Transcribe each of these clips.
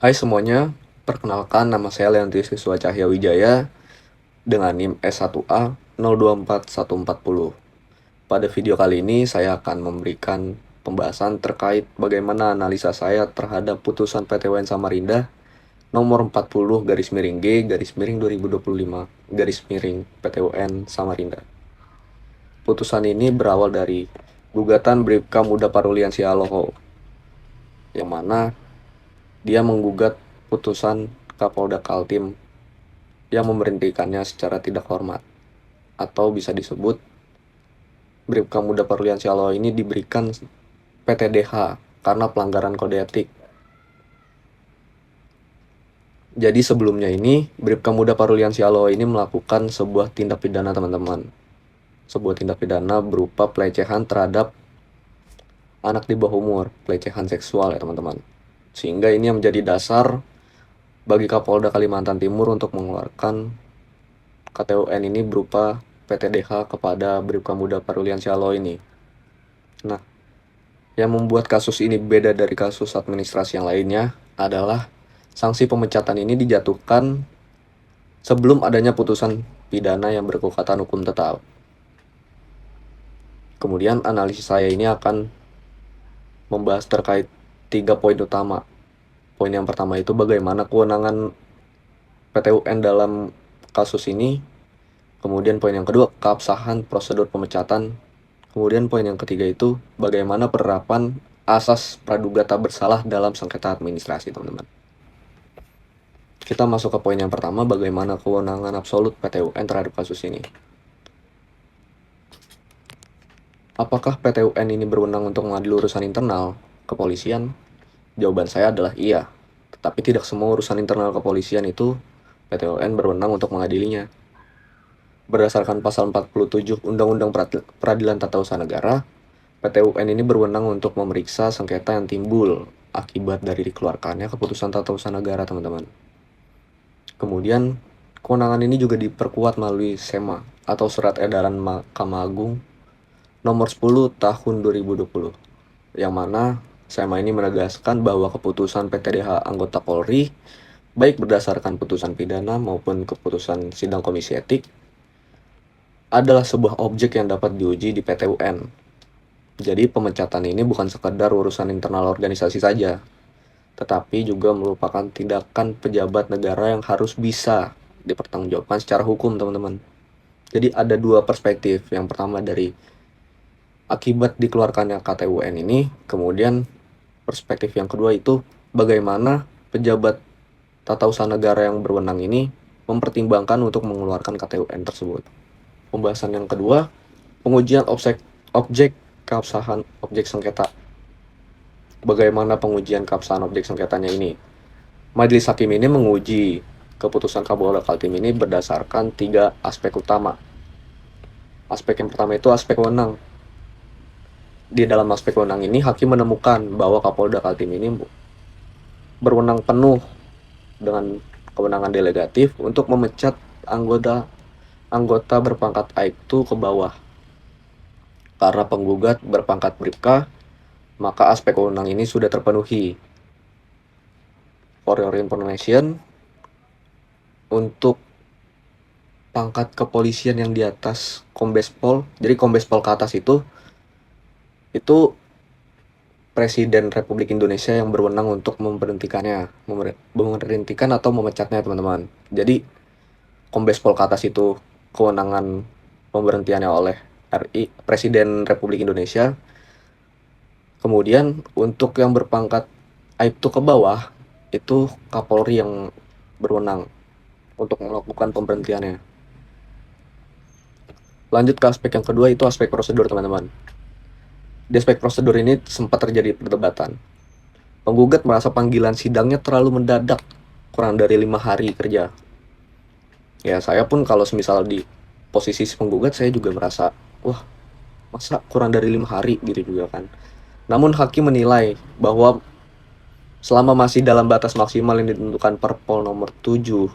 Hai semuanya, perkenalkan nama saya Leontius Siswa Cahya Wijaya dengan NIM S1A024140. Pada video kali ini saya akan memberikan pembahasan terkait bagaimana analisa saya terhadap putusan PT UN Samarinda nomor 40 garis miring G garis miring 2025 garis miring PT UN Samarinda. Putusan ini berawal dari gugatan Bribka Muda Parulian Sialoho, yang mana dia menggugat putusan Kapolda Kaltim yang memberhentikannya secara tidak hormat, atau bisa disebut Bribka Muda Parulian Sialoho ini diberikan PTDH karena pelanggaran kode etik. Jadi sebelumnya ini Bribka Muda Parulian Sialoho ini melakukan sebuah tindak pidana, teman-teman. Sebuah tindak pidana berupa pelecehan terhadap anak di bawah umur, pelecehan seksual ya teman-teman. Sehingga ini yang menjadi dasar bagi Kapolda Kalimantan Timur untuk mengeluarkan KTUN ini berupa PTDH kepada Bribka Muda Parulian Sialoho ini. Nah, yang membuat kasus ini beda dari kasus administrasi yang lainnya adalah sanksi pemecatan ini dijatuhkan sebelum adanya putusan pidana yang berkekuatan hukum tetap. Kemudian analisis saya ini akan membahas terkait 3 poin utama. Poin yang pertama itu bagaimana kewenangan PT UN dalam kasus ini. Kemudian poin yang kedua, keabsahan prosedur pemecatan. Kemudian poin yang ketiga itu bagaimana penerapan asas praduga tak bersalah dalam sengketa administrasi, teman-teman. Kita masuk ke poin yang pertama, bagaimana kewenangan absolut PT UN terhadap kasus ini. Apakah PT UN ini berwenang untuk mengadili urusan internal kepolisian? Jawaban saya adalah iya. Tetapi tidak semua urusan internal kepolisian itu PT UN berwenang untuk mengadilinya. Berdasarkan pasal 47 Undang-Undang Peradilan Tata Usaha Negara, PT UN ini berwenang untuk memeriksa sengketa yang timbul akibat dari dikeluarkannya keputusan tata usaha negara, teman-teman. Kemudian, kewenangan ini juga diperkuat melalui SEMA atau Surat Edaran Mahkamah Agung nomor 10 tahun 2020, yang mana SEMA ini menegaskan bahwa keputusan PTDH anggota Polri, baik berdasarkan putusan pidana maupun keputusan sidang komisi etik, adalah sebuah objek yang dapat diuji di PT UN. Jadi pemecatan ini bukan sekedar urusan internal organisasi saja, tetapi juga merupakan tindakan pejabat negara yang harus bisa dipertanggungjawabkan secara hukum, teman-teman. Jadi ada dua perspektif. Yang pertama dari akibat dikeluarkannya KTUN ini, kemudian perspektif yang kedua itu bagaimana pejabat tata usaha negara yang berwenang ini mempertimbangkan untuk mengeluarkan KTUN tersebut. Pembahasan yang kedua, pengujian objek keabsahan objek sengketa. Bagaimana pengujian keabsahan objek sengketanya ini? Majelis Hakim ini menguji keputusan Kapolda Kaltim ini berdasarkan 3 aspek utama. Aspek yang pertama itu aspek wewenang. Di dalam aspek wewenang ini, Hakim menemukan bahwa Kapolda Kaltim ini berwenang penuh dengan kewenangan delegatif untuk memecat anggota berpangkat Aibtu ke bawah. Karena penggugat berpangkat Bribka, maka aspek wewenang ini sudah terpenuhi. For your information, untuk pangkat kepolisian yang di atas Kombes Pol, jadi Kombes Pol ke atas itu Presiden Republik Indonesia yang berwenang untuk memberhentikan atau memecatnya, teman-teman. Jadi Kombes Pol ke atas itu kewenangan pemberhentiannya oleh Presiden Republik Indonesia. Kemudian untuk yang berpangkat Aibtu ke bawah itu Kapolri yang berwenang untuk melakukan pemberhentiannya. Lanjut ke aspek yang kedua, itu aspek prosedur, teman-teman. Di aspek prosedur ini sempat terjadi perdebatan. Penggugat merasa panggilan sidangnya terlalu mendadak, kurang dari 5 hari kerja. Ya, saya pun kalau semisal di posisi penggugat, saya juga merasa, wah, masa kurang dari 5 hari gitu juga kan. Namun Hakim menilai bahwa selama masih dalam batas maksimal yang ditentukan Perpol nomor 7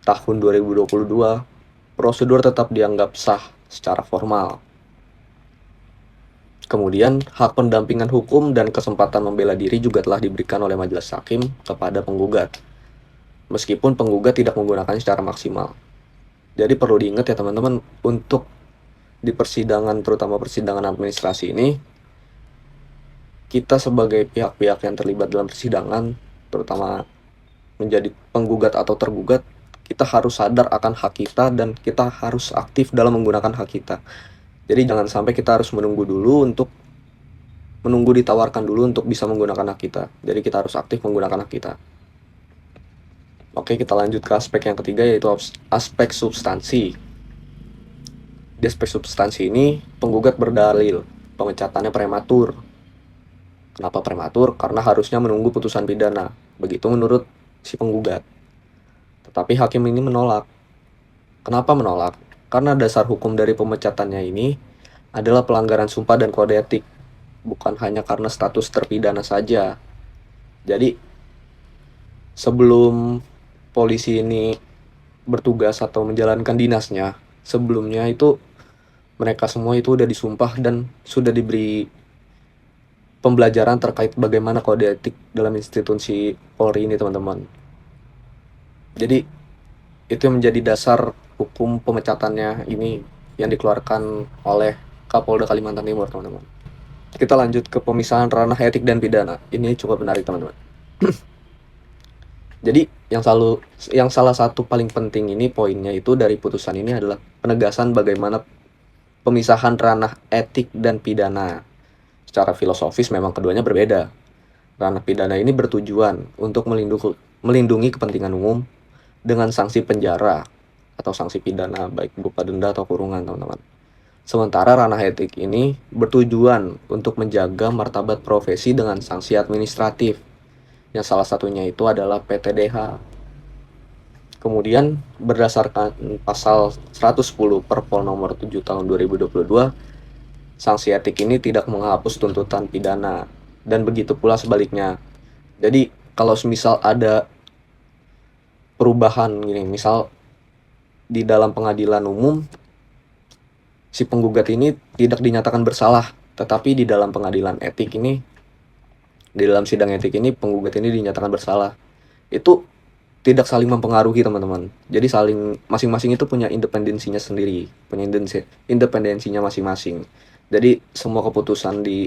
tahun 2022, prosedur tetap dianggap sah secara formal. Kemudian, hak pendampingan hukum dan kesempatan membela diri juga telah diberikan oleh majelis hakim kepada penggugat, meskipun penggugat tidak menggunakannya secara maksimal. Jadi perlu diingat ya teman-teman, untuk di persidangan, terutama persidangan administrasi ini, kita sebagai pihak-pihak yang terlibat dalam persidangan, terutama menjadi penggugat atau tergugat, kita harus sadar akan hak kita dan kita harus aktif dalam menggunakan hak kita. Jadi jangan sampai kita harus menunggu ditawarkan dulu untuk bisa menggunakan hak kita. Jadi kita harus aktif menggunakan hak kita. Oke, kita lanjut ke aspek yang ketiga, yaitu aspek substansi. Di aspek substansi ini, penggugat berdalil pemecatannya prematur. Kenapa prematur? Karena harusnya menunggu putusan pidana. Begitu menurut si penggugat. Tetapi hakim ini menolak. Kenapa menolak? Karena dasar hukum dari pemecatannya ini adalah pelanggaran sumpah dan kode etik, bukan hanya karena status terpidana saja. Jadi, sebelum polisi ini bertugas atau menjalankan dinasnya, sebelumnya itu mereka semua itu udah disumpah dan sudah diberi pembelajaran terkait bagaimana kode etik dalam institusi Polri ini, teman-teman. Jadi, itu menjadi dasar hukum pemecatannya ini yang dikeluarkan oleh Kapolda Kalimantan Timur, teman-teman. Kita lanjut ke pemisahan ranah etik dan pidana. Ini cukup menarik, teman-teman. Jadi yang salah satu paling penting ini poinnya itu dari putusan ini adalah penegasan bagaimana pemisahan ranah etik dan pidana. Secara filosofis memang keduanya berbeda. Ranah pidana ini bertujuan untuk melindungi kepentingan umum dengan sanksi penjara atau sanksi pidana baik berupa denda atau kurungan, teman-teman. Sementara ranah etik ini bertujuan untuk menjaga martabat profesi dengan sanksi administratif, yang salah satunya itu adalah PTDH. Kemudian berdasarkan pasal 110 Perpol nomor 7 tahun 2022, sanksi etik ini tidak menghapus tuntutan pidana, dan begitu pula sebaliknya. Jadi kalau misal ada perubahan gini, misal di dalam pengadilan umum si penggugat ini tidak dinyatakan bersalah, tetapi di dalam pengadilan etik ini, di dalam sidang etik ini penggugat ini dinyatakan bersalah, itu tidak saling mempengaruhi, teman-teman. Jadi masing-masing itu punya independensinya sendiri, punya independensinya masing-masing. Jadi semua keputusan di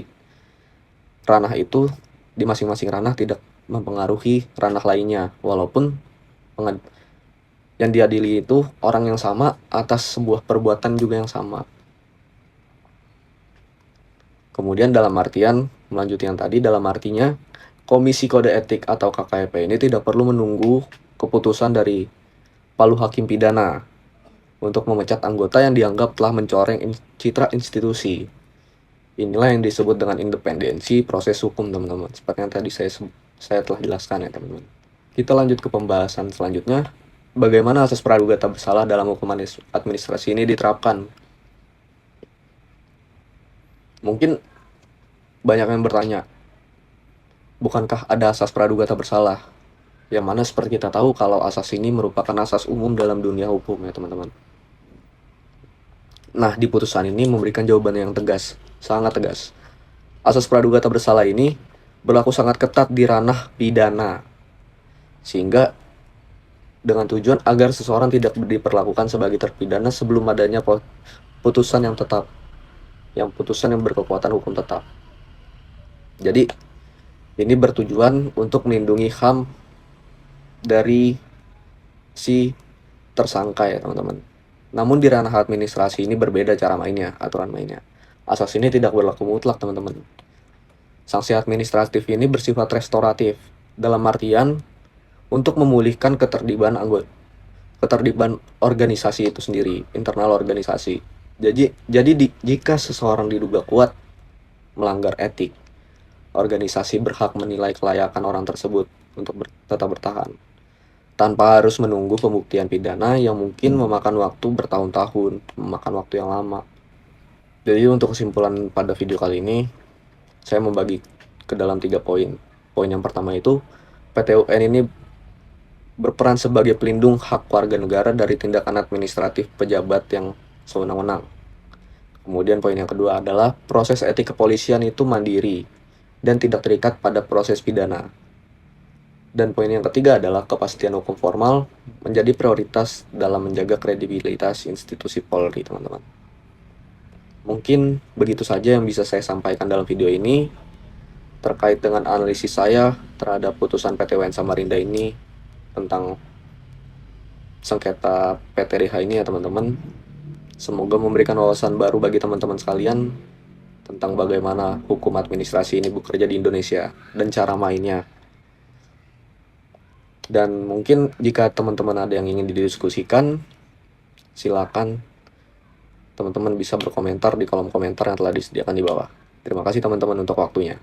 ranah itu, di masing-masing ranah tidak mempengaruhi ranah lainnya, walaupun yang diadili itu orang yang sama atas sebuah perbuatan juga yang sama. Kemudian dalam artian, melanjutkan yang tadi, dalam artinya Komisi Kode Etik atau KKEP ini tidak perlu menunggu keputusan dari Palu Hakim Pidana untuk memecat anggota yang dianggap telah mencoreng citra institusi. Inilah yang disebut dengan independensi proses hukum, teman-teman. Seperti yang tadi saya telah jelaskan ya, teman-teman. Kita lanjut ke pembahasan selanjutnya. Bagaimana asas praduga tak bersalah dalam hukum administrasi ini diterapkan? Mungkin banyak yang bertanya, bukankah ada asas praduga tak bersalah? Yang mana seperti kita tahu kalau asas ini merupakan asas umum dalam dunia hukum ya, teman-teman. Nah, di putusan ini memberikan jawaban yang tegas, sangat tegas. Asas praduga tak bersalah ini berlaku sangat ketat di ranah pidana, sehingga dengan tujuan agar seseorang tidak diperlakukan sebagai terpidana sebelum adanya putusan yang tetap, putusan yang berkekuatan hukum tetap. Jadi ini bertujuan untuk melindungi HAM dari si tersangka ya, teman-teman. Namun di ranah administrasi ini berbeda cara mainnya, aturan mainnya. Asas ini tidak berlaku mutlak, teman-teman. Sanksi administratif ini bersifat restoratif, dalam artian untuk memulihkan ketertiban organisasi itu sendiri, internal organisasi. Jadi jika seseorang diduga kuat melanggar etik, organisasi berhak menilai kelayakan orang tersebut untuk tetap bertahan, tanpa harus menunggu pembuktian pidana yang mungkin memakan waktu bertahun-tahun, memakan waktu yang lama. Jadi untuk kesimpulan pada video kali ini, saya membagi ke dalam 3 poin. Poin yang pertama itu, PT UN ini berperan sebagai pelindung hak warga negara dari tindakan administratif pejabat yang sewenang-wenang. Kemudian poin yang kedua adalah proses etik kepolisian itu mandiri dan tidak terikat pada proses pidana. Dan poin yang ketiga adalah kepastian hukum formal menjadi prioritas dalam menjaga kredibilitas institusi Polri, teman-teman. Mungkin begitu saja yang bisa saya sampaikan dalam video ini terkait dengan analisis saya terhadap putusan PT UN Samarinda ini tentang sengketa PT RIHA ini ya teman-teman. Semoga memberikan wawasan baru bagi teman-teman sekalian tentang bagaimana hukum administrasi ini bekerja di Indonesia dan cara mainnya. Dan mungkin jika teman-teman ada yang ingin didiskusikan, silakan teman-teman bisa berkomentar di kolom komentar yang telah disediakan di bawah. Terima kasih teman-teman untuk waktunya.